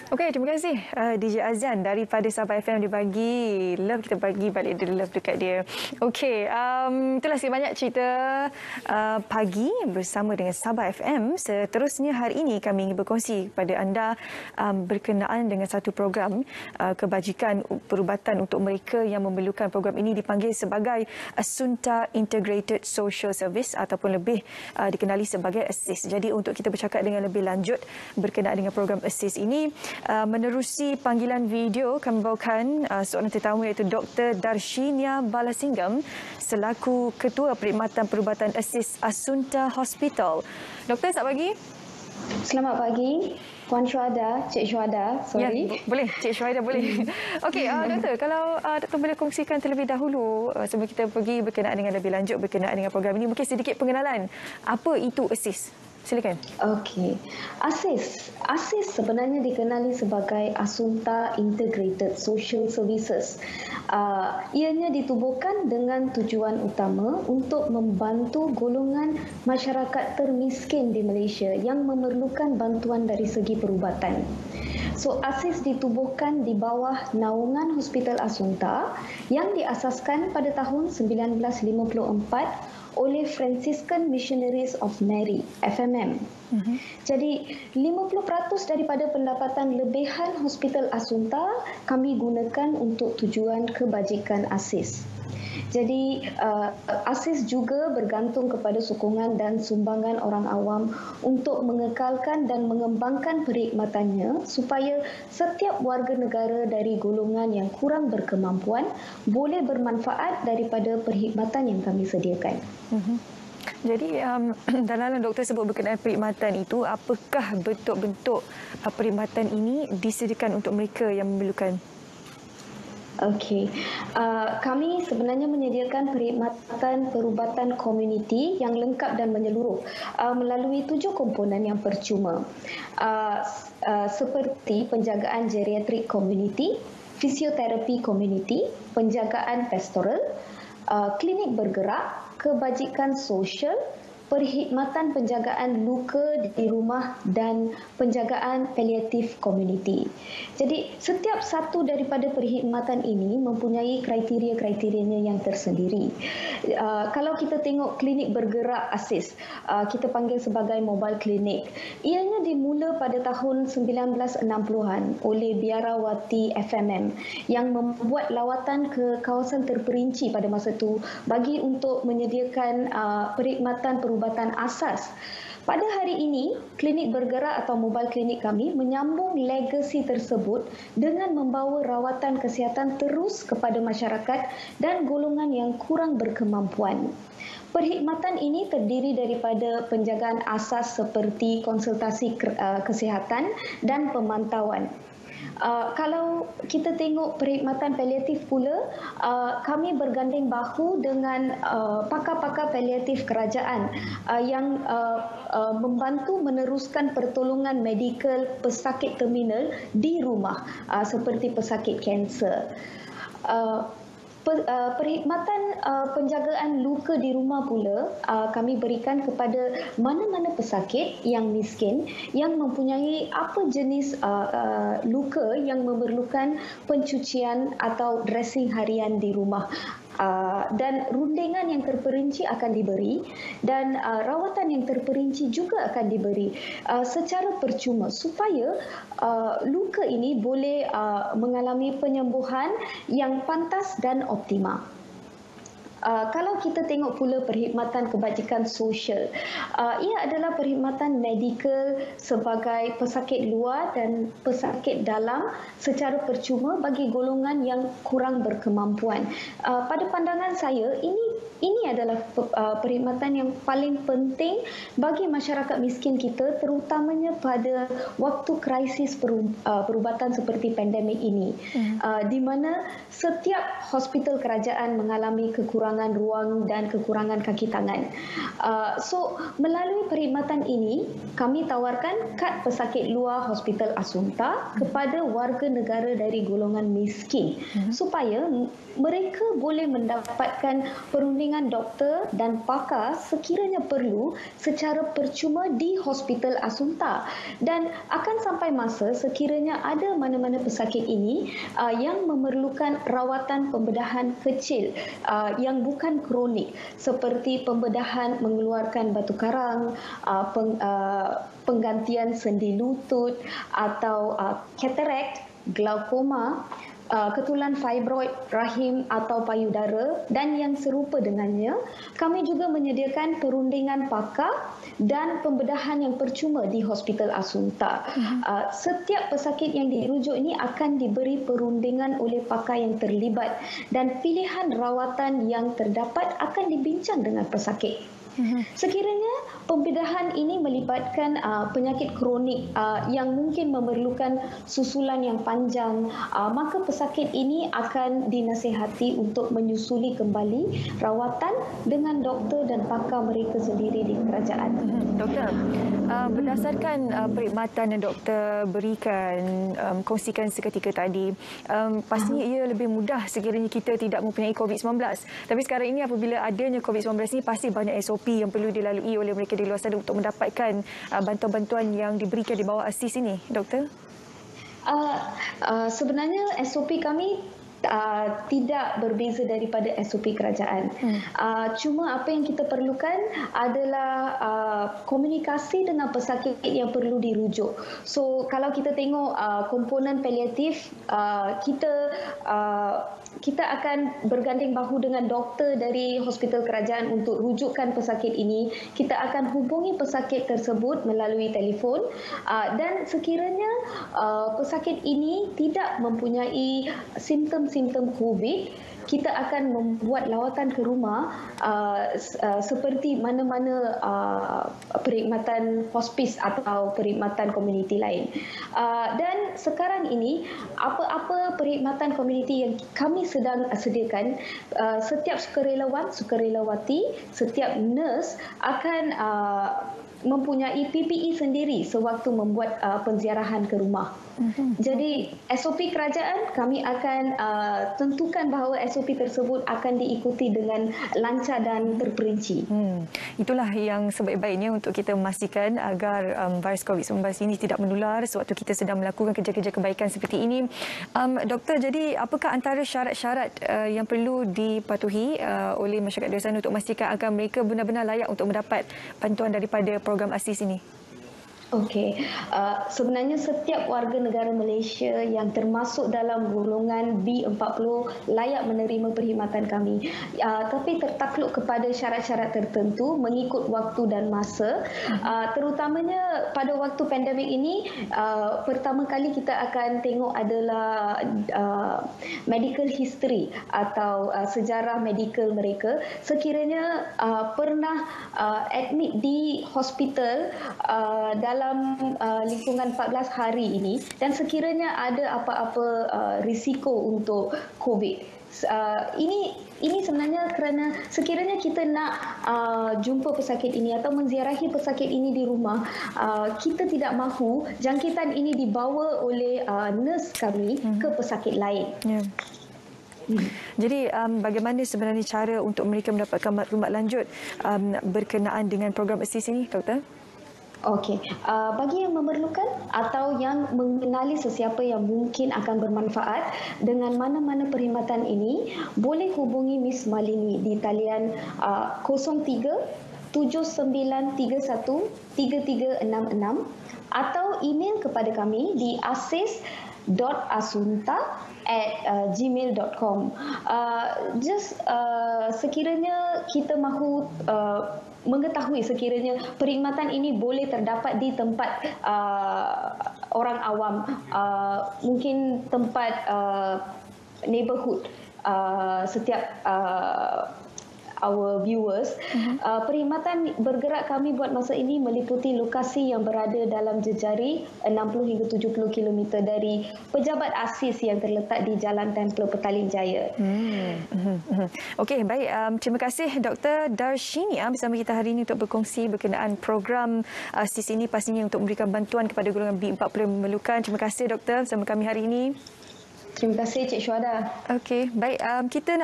Okey, terima kasih DJ Azan daripada Sabah FM. Dia bagi love, kita bagi balik dia love dekat dia. Okey, itulah sikit banyak cerita pagi bersama dengan Sabah FM. Seterusnya hari ini kami ingin berkongsi kepada anda berkenaan dengan satu program kebajikan perubatan untuk mereka yang memerlukan. Program ini dipanggil sebagai Assunta Integrated Social Service ataupun lebih dikenali sebagai ASIS. Jadi untuk kita bercakap dengan lebih lanjut berkenaan dengan program ASIS ini, menerusi panggilan video, kami bawakan seorang tetamu iaitu Dr. Darshinia Balasingham selaku Ketua Perkhidmatan Perubatan ASIS Assunta Hospital. Doktor, selamat pagi. Selamat pagi, Puan Syuhada, Cik Syuhada, sorry. Ya, boleh, Cik Syuhada boleh. Okey, Doktor, kalau Doktor boleh kongsikan terlebih dahulu sebelum kita pergi berkenaan dengan lebih lanjut berkenaan dengan program ini, mungkin sedikit pengenalan. Apa itu ASIS? Silakan. Okey. ASIS sebenarnya dikenali sebagai Assunta Integrated Social Services. Ianya ditubuhkan dengan tujuan utama untuk membantu golongan masyarakat termiskin di Malaysia yang memerlukan bantuan dari segi perubatan. So, ASIS ditubuhkan di bawah naungan Hospital Assunta yang diasaskan pada tahun 1954 oleh Franciscan Missionaries of Mary, FMM. Jadi, 50% daripada pendapatan lebihan Hospital Assunta kami gunakan untuk tujuan kebajikan ASIS. Jadi, ASIS juga bergantung kepada sokongan dan sumbangan orang awam untuk mengekalkan dan mengembangkan perkhidmatannya supaya setiap warga negara dari golongan yang kurang berkemampuan boleh bermanfaat daripada perkhidmatan yang kami sediakan. Jadi, dalam doktor sebut berkenaan perkhidmatan itu, apakah bentuk-bentuk perkhidmatan ini disediakan untuk mereka yang memerlukan? Okey, kami sebenarnya menyediakan perkhidmatan perubatan komuniti yang lengkap dan menyeluruh melalui 7 komponen yang percuma, seperti penjagaan geriatrik komuniti, fisioterapi komuniti, penjagaan pastoral, klinik bergerak, kebajikan sosial, perkhidmatan penjagaan luka di rumah dan penjagaan paliatif komuniti. Jadi, setiap satu daripada perkhidmatan ini mempunyai kriteria-kriterianya yang tersendiri. Kalau kita tengok klinik bergerak ASIS, kita panggil sebagai mobile klinik. Ianya dimula pada tahun 1960-an oleh biarawati FMM yang membuat lawatan ke kawasan terperinci pada masa itu bagi untuk menyediakan perkhidmatan perubatan asas. Pada hari ini, klinik bergerak atau mobile klinik kami menyambung legasi tersebut dengan membawa rawatan kesihatan terus kepada masyarakat dan golongan yang kurang berkemampuan. Perkhidmatan ini terdiri daripada penjagaan asas seperti konsultasi kesihatan dan pemantauan. Kalau kita tengok perkhidmatan paliatif pula, kami berganding bahu dengan pakar-pakar paliatif kerajaan yang membantu meneruskan pertolongan medikal pesakit terminal di rumah seperti pesakit kanser. Perkhidmatan penjagaan luka di rumah pula kami berikan kepada mana-mana pesakit yang miskin yang mempunyai apa jenis luka yang memerlukan pencucian atau dressing harian di rumah. Dan rundingan yang terperinci akan diberi dan rawatan yang terperinci juga akan diberi secara percuma supaya luka ini boleh mengalami penyembuhan yang pantas dan optimal. Kalau kita tengok pula perkhidmatan kebajikan sosial, ia adalah perkhidmatan medikal sebagai pesakit luar dan pesakit dalam secara percuma bagi golongan yang kurang berkemampuan. Pada pandangan saya, ini adalah perkhidmatan yang paling penting bagi masyarakat miskin kita, terutamanya pada waktu krisis perubatan seperti pandemik ini, di mana setiap hospital kerajaan mengalami kekurangan ruang dan kekurangan kaki tangan. So, melalui perkhidmatan ini, kami tawarkan kad pesakit luar Hospital Assunta kepada warga negara dari golongan miskin supaya mereka boleh mendapatkan perundingan perundingan doktor dan pakar sekiranya perlu secara percuma di Hospital Assunta, dan akan sampai masa sekiranya ada mana-mana pesakit ini yang memerlukan rawatan pembedahan kecil yang bukan kronik, seperti pembedahan mengeluarkan batu karang, penggantian sendi lutut atau katarak, glaukoma, ketulan fibroid rahim atau payudara dan yang serupa dengannya. Kami juga menyediakan perundingan pakar dan pembedahan yang percuma di Hospital Assunta. Setiap pesakit yang dirujuk ini akan diberi perundingan oleh pakar yang terlibat dan pilihan rawatan yang terdapat akan dibincang dengan pesakit. Sekiranya pembedahan ini melibatkan penyakit kronik yang mungkin memerlukan susulan yang panjang, maka pesakit ini akan dinasihati untuk menyusuli kembali rawatan dengan doktor dan pakar mereka sendiri di kerajaan. Doktor, berdasarkan perkhidmatan yang doktor berikan, kongsikan seketika tadi, pastinya ia lebih mudah sekiranya kita tidak mempunyai COVID-19. Tapi sekarang ini apabila adanya COVID-19 ini, pasti banyak SOP yang perlu dilalui oleh mereka di luar sana untuk mendapatkan bantuan-bantuan yang diberikan di bawah ASIS ini, doktor? Sebenarnya SOP kami tidak berbeza daripada SOP kerajaan. Cuma apa yang kita perlukan adalah komunikasi dengan pesakit yang perlu dirujuk. So kalau kita tengok komponen paliatif, kita akan berganding bahu dengan doktor dari hospital kerajaan untuk rujukkan pesakit ini. Kita akan hubungi pesakit tersebut melalui telefon, dan sekiranya pesakit ini tidak mempunyai simptom-simptom COVID, kita akan membuat lawatan ke rumah seperti mana-mana perkhidmatan hospis atau perkhidmatan komuniti lain. Dan sekarang ini, apa-apa perkhidmatan komuniti yang kami sedang sediakan, setiap sukarelawan, sukarelawati, setiap nurse akan mempunyai PPE sendiri sewaktu membuat penziarahan ke rumah. Jadi SOP kerajaan, kami akan tentukan bahawa SOP tersebut akan diikuti dengan lancar dan terperinci. Itulah yang sebaik-baiknya untuk kita memastikan agar virus COVID-19 ini tidak menular sewaktu kita sedang melakukan kerja-kerja kebaikan seperti ini. Doktor, jadi apakah antara syarat-syarat yang perlu dipatuhi oleh masyarakat di sana untuk memastikan agar mereka benar-benar layak untuk mendapat bantuan daripada program ASIS ini? Okey, sebenarnya setiap warga negara Malaysia yang termasuk dalam golongan B40 layak menerima perkhidmatan kami. Tapi tertakluk kepada syarat-syarat tertentu mengikut waktu dan masa. Terutamanya pada waktu pandemik ini, pertama kali kita akan tengok adalah medical history atau sejarah medical mereka. Sekiranya pernah admit di hospital dalam lingkungan 14 hari ini dan sekiranya ada apa-apa risiko untuk COVID. Ini sebenarnya kerana sekiranya kita nak jumpa pesakit ini atau menziarahi pesakit ini di rumah, kita tidak mahu jangkitan ini dibawa oleh nurse kami ke pesakit lain. Yeah. Jadi bagaimana sebenarnya cara untuk mereka mendapatkan maklumat lanjut berkenaan dengan program ASIS ini, doktor? Okey, bagi yang memerlukan atau yang mengenali sesiapa yang mungkin akan bermanfaat dengan mana-mana perkhidmatan ini, boleh hubungi Miss Malini di talian 03 7931 3366 atau email kepada kami di asis.asunta@gmail.com. Sekiranya kita mahu mengetahui sekiranya perkhidmatan ini boleh terdapat di tempat orang awam, mungkin tempat neighborhood setiap our viewers. Perkhidmatan bergerak kami buat masa ini meliputi lokasi yang berada dalam jejari 60 hingga 70 km dari pejabat ASIS yang terletak di Jalan Templer Petaling Jaya. Okey, baik. Terima kasih Dr. Darshini bersama kita hari ini untuk berkongsi berkenaan program ASIS ini, pastinya untuk memberikan bantuan kepada golongan B40 yang memerlukan. Terima kasih doktor bersama kami hari ini. Terima kasih Cik Syuhada. Okey, baik. Kita nak